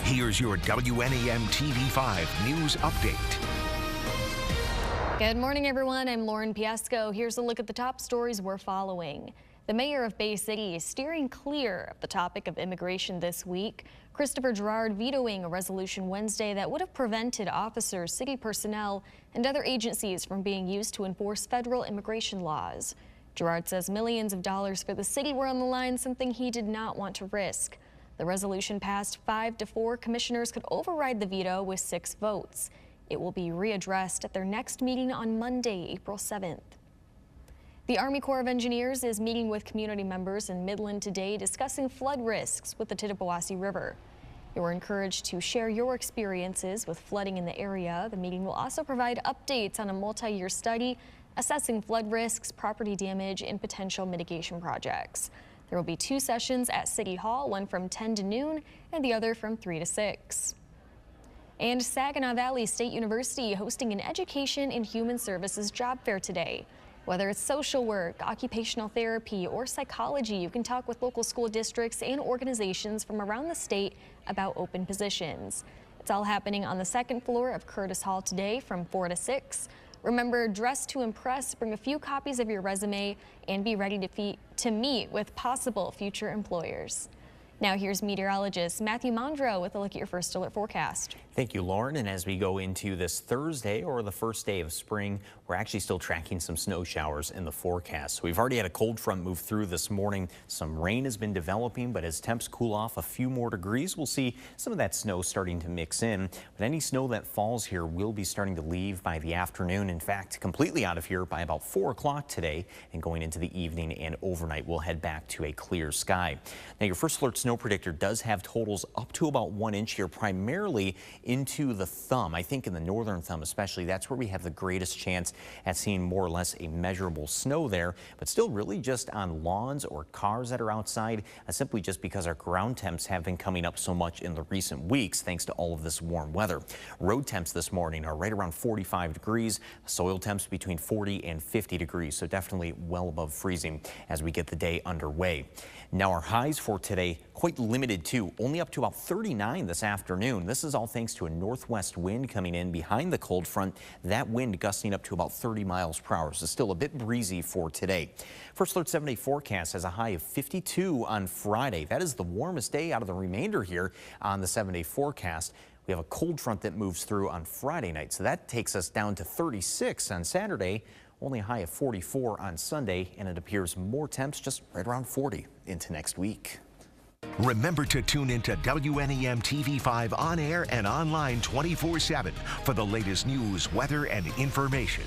Here's your WNEM TV5 News Update. Good morning, everyone. I'm Lauren Piesco. Here's a look at the top stories we're following. The mayor of Bay City is steering clear of the topic of immigration this week. Christopher Gerard vetoing a resolution Wednesday that would have prevented officers, city personnel, and other agencies from being used to enforce federal immigration laws. Gerard says millions of dollars for the city were on the line, something he did not want to risk. The resolution passed 5-4. Commissioners could override the veto with 6 votes. It will be readdressed at their next meeting on Monday, April 7th. The Army Corps of Engineers is meeting with community members in Midland today discussing flood risks with the Tittabawassee River. You are encouraged to share your experiences with flooding in the area. The meeting will also provide updates on a multi-year study assessing flood risks, property damage, and potential mitigation projects. There will be 2 sessions at City Hall, one from 10 to noon and the other from 3 to 6. And Saginaw Valley State University hosting an Education and Human Services job fair today. Whether it's social work, occupational therapy, or psychology, you can talk with local school districts and organizations from around the state about open positions. It's all happening on the 2nd floor of Curtis Hall today from 4 to 6. Remember, dress to impress, bring a few copies of your resume, and be ready to meet with possible future employers. Now here's meteorologist Matthew Mondro with a look at your first alert forecast. Thank you, Lauren. And as we go into this Thursday, or the first day of spring, we're actually still tracking some snow showers in the forecast. So we've already had a cold front move through this morning. Some rain has been developing, but as temps cool off a few more degrees, we'll see some of that snow starting to mix in. But any snow that falls here will be starting to leave by the afternoon. In fact, completely out of here by about 4 o'clock today, and going into the evening and overnight, we'll head back to a clear sky. Now, your first alert snow predictor does have totals up to about 1 inch here, primarily into the thumb. I think in the northern thumb especially, that's where we have the greatest chance at seeing more or less a measurable snow there, but still really just on lawns or cars that are outside, simply just because our ground temps have been coming up so much in the recent weeks thanks to all of this warm weather. Road temps this morning are right around 45 degrees, soil temps between 40 and 50 degrees, so definitely well above freezing as we get the day underway. Now our highs for today quite limited too, only up to about 39 this afternoon. This is all thanks to a northwest wind coming in behind the cold front. That wind gusting up to about 30 miles per hour, so still a bit breezy for today. First alert 7-day forecast has a high of 52 on Friday. That is the warmest day out of the remainder here on the 7-day forecast. We have a cold front that moves through on Friday night, so that takes us down to 36 on Saturday. Only a high of 44 on Sunday, and it appears more temps just right around 40 into next week. Remember to tune into WNEM TV5 on air and online 24/7 for the latest news, weather, and information.